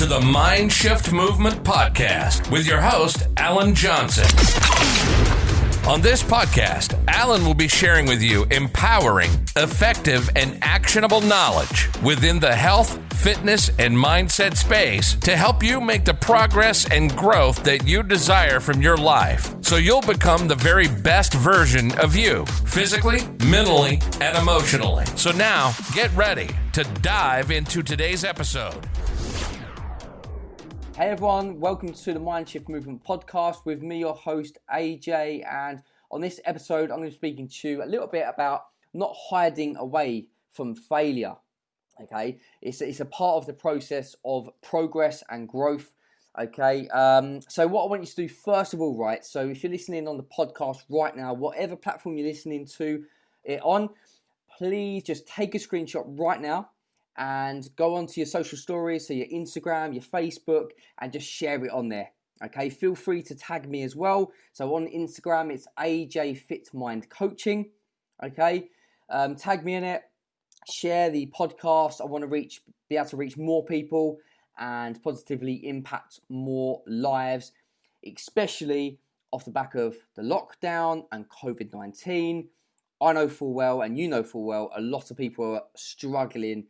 to the Mind Shift Movement Podcast with your host, Alan Johnson. On this podcast, Alan will be sharing with you empowering, effective, and actionable knowledge within the health, fitness, and mindset space to help you make the progress and growth that you desire from your life so you'll become the very best version of you, physically, mentally, and emotionally. So now, get ready to dive into today's episode. Hey everyone, welcome to the Mind Shift Movement Podcast with me, your host AJ, and on this episode I'm going to be speaking to you a little bit about not hiding away from failure. Okay, it's a part of the process of progress and growth. Okay, so what I want you to do first of all, right, so if you're listening on the podcast right now, whatever platform you're listening to it on, please just take a screenshot right now and go onto your social stories, so your Instagram, your Facebook, and just share it on there. Okay, feel free to tag me as well. So on Instagram, it's AJ Fit Mind Coaching. Okay, tag me in it. Share the podcast. I want to be able to reach more people and positively impact more lives, especially off the back of the lockdown and COVID-19. I know full well, and you know full well, a lot of people are struggling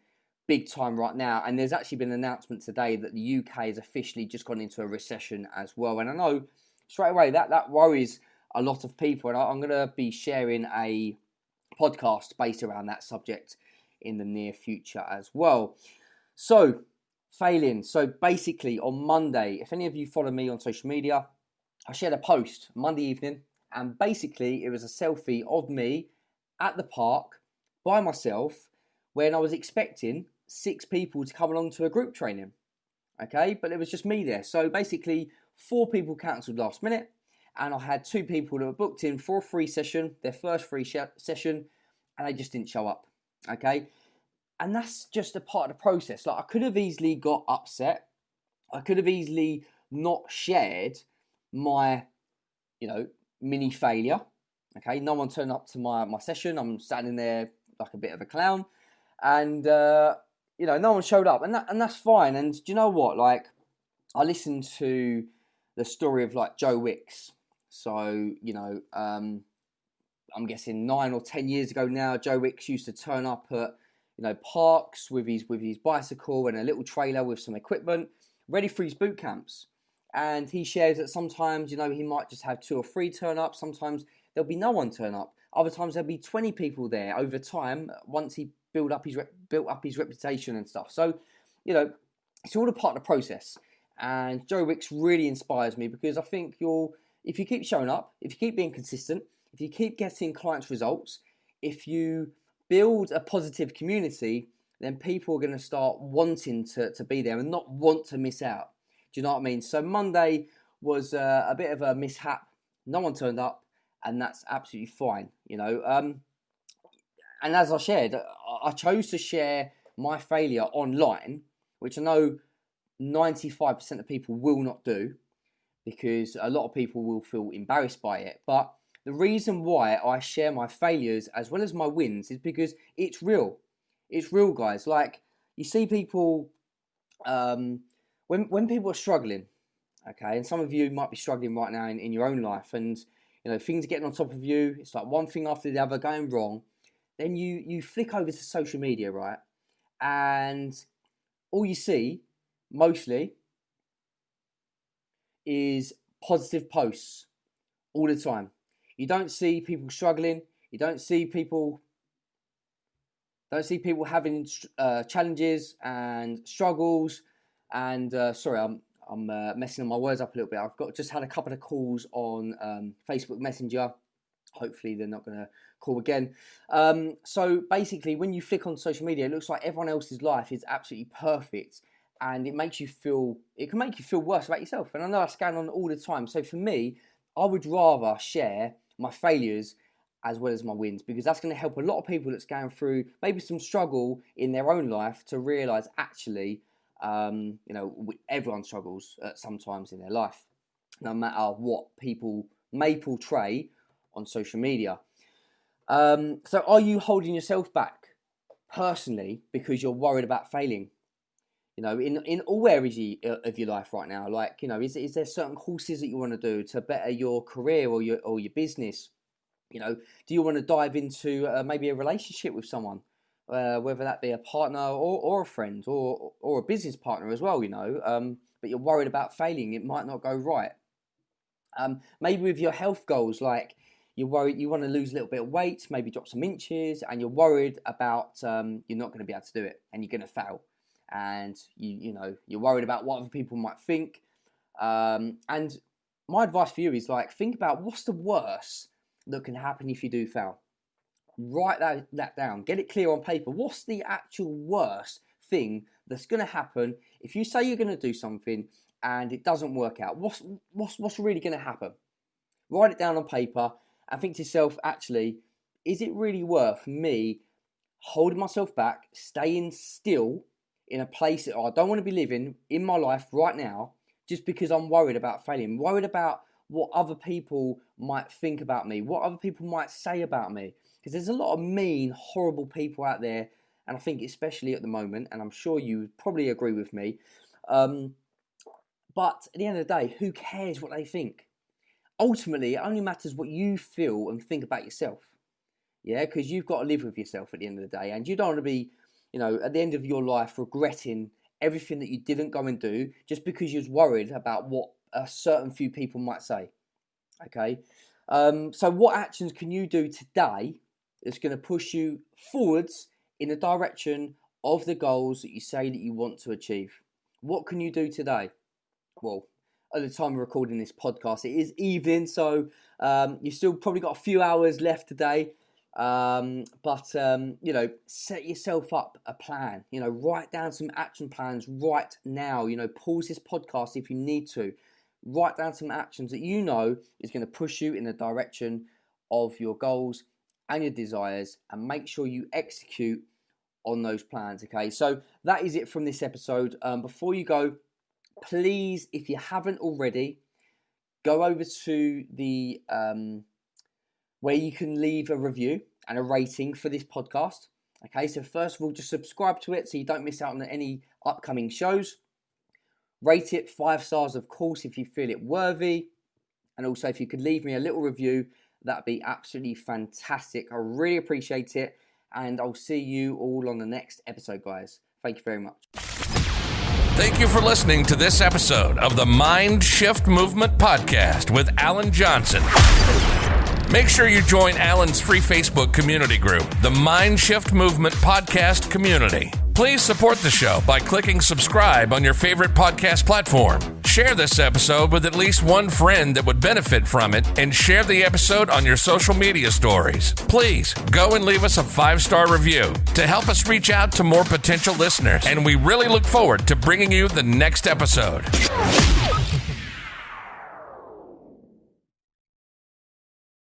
big time right now, and there's actually been an announcement today that the UK has officially just gone into a recession as well. And I know straight away that worries a lot of people, and I'm going to be sharing a podcast based around that subject in the near future as well. So failing. So basically on Monday, if any of you follow me on social media, I shared a post Monday evening, and basically it was a selfie of me at the park by myself when I was expecting 6 people to come along to a group training. Okay, but it was just me there. So basically 4 people cancelled last minute, and I had 2 people that were booked in for a free session, their first free session, and they just didn't show up. Okay, and that's just a part of the process. Like, I could have easily got upset. I could have easily not shared my, mini failure. Okay, no one turned up to my session. I'm standing there like a bit of a clown, and no one showed up, and that's fine. And do you know what? Like, I listened to the story of like Joe Wicks. So I'm guessing 9 or 10 years ago now, Joe Wicks used to turn up at parks with his bicycle and a little trailer with some equipment, ready for his boot camps. And he shares that sometimes he might just have 2 or 3 turn up. Sometimes there'll be no one turn up. Other times there'll be 20 people there over time once he built up his reputation and stuff. So it's all a part of the process. And Joe Wicks really inspires me, because I think if you keep showing up, if you keep being consistent, if you keep getting clients results, if you build a positive community, then people are going to start wanting to be there and not want to miss out. Do you know what I mean? So Monday was a bit of a mishap. No one turned up, and that's absolutely fine. And as I shared, I chose to share my failure online, which I know 95% of people will not do, because a lot of people will feel embarrassed by it. But the reason why I share my failures as well as my wins is because it's real. It's real, guys. Like, you see people, when people are struggling, okay, and some of you might be struggling right now in your own life, and things are getting on top of you. It's like one thing after the other going wrong. Then you flick over to social media, right? And all you see, mostly, is positive posts all the time. You don't see people struggling. You don't see people having challenges and struggles. And sorry, I'm messing my words up a little bit. I've just had a couple of calls on Facebook Messenger. Hopefully they're not going to call again. So basically, when you flick on social media, it looks like everyone else's life is absolutely perfect, and it can make you feel worse about yourself. And I know that's going on all the time. So for me, I would rather share my failures as well as my wins, because that's going to help a lot of people that's going through maybe some struggle in their own life to realise actually, everyone struggles sometimes in their life, no matter what people may portray on social media. So are you holding yourself back personally because you're worried about failing? in all areas of your life right now. Like, is there certain courses that you want to do to better your career or your business? Do you want to dive into maybe a relationship with someone, whether that be a partner or a friend or a business partner as well, but you're worried about failing. It might not go right. Maybe with your health goals, like you're worried you want to lose a little bit of weight, maybe drop some inches, and you're worried about you're not going to be able to do it and you're going to fail. And you're worried about what other people might think. And my advice for you is think about what's the worst that can happen if you do fail. Write that down. Get it clear on paper. What's the actual worst thing that's going to happen if you say you're going to do something and it doesn't work out? What's really going to happen? Write it down on paper and think to yourself, actually, is it really worth me holding myself back, staying still in a place that I don't want to be living in my life right now, just because I'm worried about failing, worried about what other people might think about me, what other people might say about me? Because there's a lot of mean, horrible people out there, and I think especially at the moment, and I'm sure you would probably agree with me, but at the end of the day, who cares what they think? Ultimately, it only matters what you feel and think about yourself. Yeah, because you've got to live with yourself at the end of the day, and you don't want to be, at the end of your life regretting everything that you didn't go and do just because you was worried about what a certain few people might say. Okay, so what actions can you do today that's going to push you forwards in the direction of the goals that you say that you want to achieve? What can you do today? Well, at the time of recording this podcast, it is evening, so you've still probably got a few hours left today. But set yourself up a plan. Write down some action plans right now. Pause this podcast if you need to. Write down some actions that is going to push you in the direction of your goals and your desires, and make sure you execute on those plans. Okay, so that is it from this episode. Before you go, please, if you haven't already, go over to the where you can leave a review and a rating for this podcast. Okay, so first of all, just subscribe to it so you don't miss out on any upcoming shows. Rate it 5 stars, of course, if you feel it worthy. And also, if you could leave me a little review, that'd be absolutely fantastic. I really appreciate it. And I'll see you all on the next episode, guys. Thank you very much. Thank you for listening to this episode of the Mind Shift Movement Podcast with Alan Johnson. Make sure you join Alan's free Facebook community group, the Mind Shift Movement Podcast Community. Please support the show by clicking subscribe on your favorite podcast platform. Share this episode with at least one friend that would benefit from it, and share the episode on your social media stories. Please go and leave us a 5-star review to help us reach out to more potential listeners, and we really look forward to bringing you the next episode.